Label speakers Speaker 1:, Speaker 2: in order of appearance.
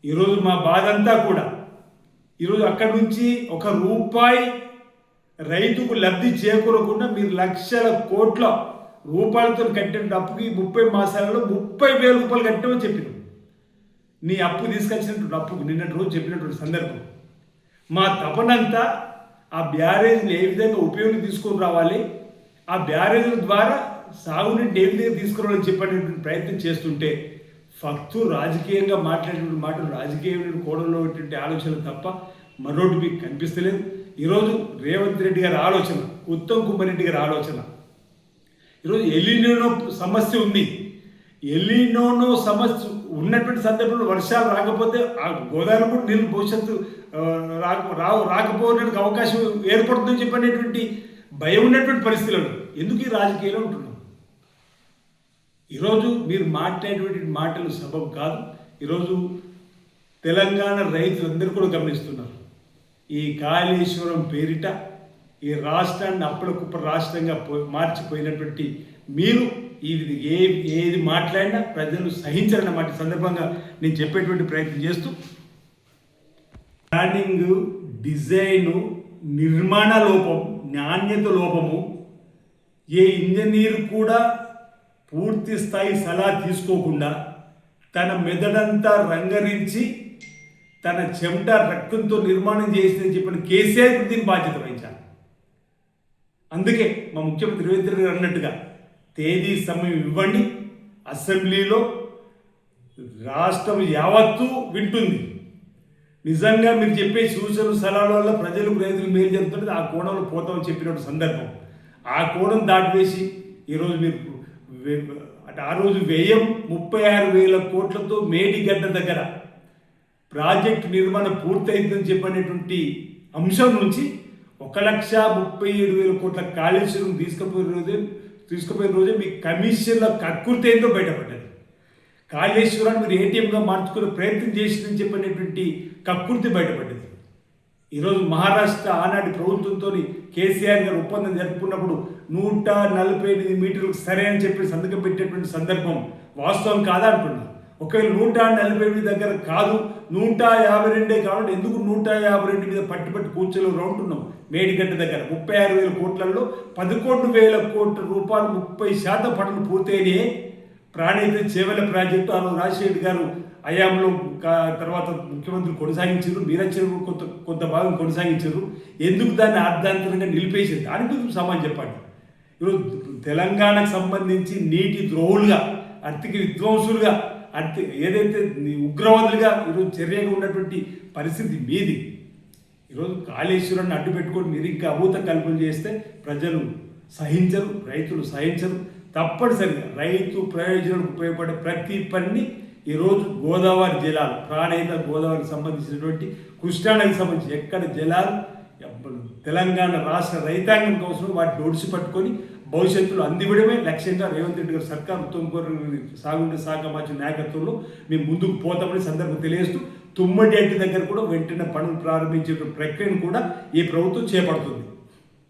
Speaker 1: ఈరోజు మా బాధ అంతా కూడా ఈరోజు అక్కడి నుంచి ఒక రూపాయి రైతుకు లబ్ధి చేకూరకుండా మీరు లక్షల కోట్ల రూపాయలతో కట్టిన అప్పుకి 30 మాసాలలో 30,000 రూపాయలు కట్టామని చెప్పినాం. నీ అప్పు తీసుకొచ్చినటువంటి అప్పుకు నిన్నటి రోజు చెప్పినటువంటి సందర్భం. మా తపనంతా ఆ బ్యారేజ్ని ఏ విధంగా ఉపయోగం తీసుకొని రావాలి, ఆ బ్యారేజ్ల ద్వారా సాగునీటిని ఏ విధంగా తీసుకురావాలని చెప్పేటువంటి ప్రయత్నం చేస్తుంటే ఫక్తు రాజకీయంగా మాట్లాడేటువంటి మాటలు రాజకీయమైన కోణంలో ఉన్నటువంటి ఆలోచనలు తప్ప మరొకటి మీకు కనిపిస్తలేదు. ఈరోజు రేవంత్ రెడ్డి గారి ఆలోచన, ఉత్తమ్ కుమార్ రెడ్డి గారి ఆలోచన, ఈరోజు ఎలినో సమస్య ఉంది. ఎలినో సమస్య ఉన్నటువంటి సందర్భంలో వర్షాలు రాకపోతే ఆ గోదావరి కూడా నీళ్ళు భవిష్యత్తు రాకపోవడానికి అవకాశం ఏర్పడుతుందని చెప్పనేటువంటి భయం ఉన్నటువంటి పరిస్థితులను ఎందుకు ఈ రాజకీయాలు ఉంటున్నాం. ఈరోజు మీరు మాట్లాడేటువంటి మాటలు సబబు కాదు. ఈరోజు తెలంగాణ రైతులందరూ కూడా గమనిస్తున్నారు. ఈ కాళేశ్వరం పేరిట ఈ రాష్ట్రాన్ని అప్పటికప్పుడు రాష్ట్రంగా మార్చిపోయినటువంటి మీరు ఏది మాట్లాడినా ప్రజలు సహించారన్నమాట సందర్భంగా నేను చెప్పేటువంటి ప్రయత్నం చేస్తూ, ప్లానింగ్, డిజైను, నిర్మాణ లోపం, నాణ్యత లోపము, ఏ ఇంజనీర్ కూడా పూర్తి స్థాయి సలహా తీసుకోకుండా తన మెదడంతా రంగరించి తన చెమట రక్తంతో నిర్మాణం చేసిందని చెప్పిన కేసీఆర్ దీని బాధ్యత వహించాలి. అందుకే మా ముఖ్యమంత్రి రేవంత్ రెడ్డి గారు అన్నట్టుగా తేదీ సమయం ఇవ్వండి, అసెంబ్లీలో రాష్ట్రం యావత్తు వింటుంది. నిజంగా మీరు చెప్పే సూచనలు సలహాల వల్ల ప్రజలకు రైతులకు మేలు జరుగుతుంది, ఆ కోణంలో పోతామని చెప్పిన సందర్భం. ఆ కోణం దాటివేసి ఈరోజు మీరు ఆ రోజు వ్యయం 36,000 కోట్లతో మేడిగడ్డ దగ్గర ప్రాజెక్టు నిర్మాణం పూర్తయిందని చెప్పనేటువంటి అంశం నుంచి 1,37,000 కోట్ల కాళేశ్వరం తీసుకుపోయిన రోజే మీ కమిషన్ల కక్కుర్తి ఏందో బయటపడ్డది. కాళేశ్వరాన్ని మీరు ఏటీఎంగా మార్చుకునే ప్రయత్నం చేసిందని చెప్పనేటువంటి కక్కుర్తి బయటపడ్డది. ఈరోజు మహారాష్ట్ర ఆనాటి ప్రభుత్వంతో కేసీఆర్ గారు ఒప్పందం జరుపుకున్నప్పుడు 148 మీటర్లకు సరే అని చెప్పి సంతకం పెట్టేటువంటి సందర్భం వాస్తవం కాదా అంటున్నా. ఒకవేళ 148 దగ్గర కాదు 152 కాబట్టి ఎందుకు 152 మీద పట్టి కూర్చోలో ఉంటున్నాం. మేడిగడ్డ దగ్గర 36,000 కోట్లలో 11,000 కోట్ల రూపాయలు 30% పనులు పూర్తయినాయి. ప్రాణహిత చేవెల ప్రాజెక్టు ఆ రోజు రాజశేఖర్ గారు హయాంలో తర్వాత ముఖ్యమంత్రి కొనసాగించారు, మీరచ్చరు కొంత భాగం కొనసాగించారు. ఎందుకు దాన్ని అర్ధాంతరంగా నిలిపేసింది దాని గురించి సమాధానం చెప్పండి. ఈరోజు తెలంగాణకు సంబంధించి నీటి ద్రోహులుగా, ఆర్థిక విధ్వంసులుగా, ఏదైతే ఉగ్రవాదులుగా ఈరోజు చర్యగా ఉన్నటువంటి పరిస్థితి మీది. ఈరోజు కాళేశ్వరాన్ని అడ్డు పెట్టుకొని మీరు ఇంకా అభూత కల్పన చేస్తే ప్రజలు సహించరు, రైతులు సహించరు. తప్పనిసరిగా రైతు ప్రయోజనాలకు ఉపయోగపడే ప్రతి పని ఈరోజు గోదావరి జలాలు, ప్రాణహిత గోదావరికి సంబంధించినటువంటి కృష్ణానదికి సంబంధించి ఎక్కడ జలాలు తెలంగాణ రాష్ట్ర రైతాంగం కోసం వాటిని ఒడిసి పట్టుకొని భవిష్యత్తులో అందివ్వడమే లక్ష్యంగా రేవంత్ రెడ్డి గారు సర్కార్ సాగునీటి శాఖ మంత్రి నాయకత్వంలో మేము ముందుకు పోతామని సందర్భం తెలియజేస్తూ తుమ్మడి దగ్గర కూడా వెంటనే పనులు ప్రారంభించే ప్రక్రియను కూడా ఈ ప్రభుత్వం చేపడుతుంది.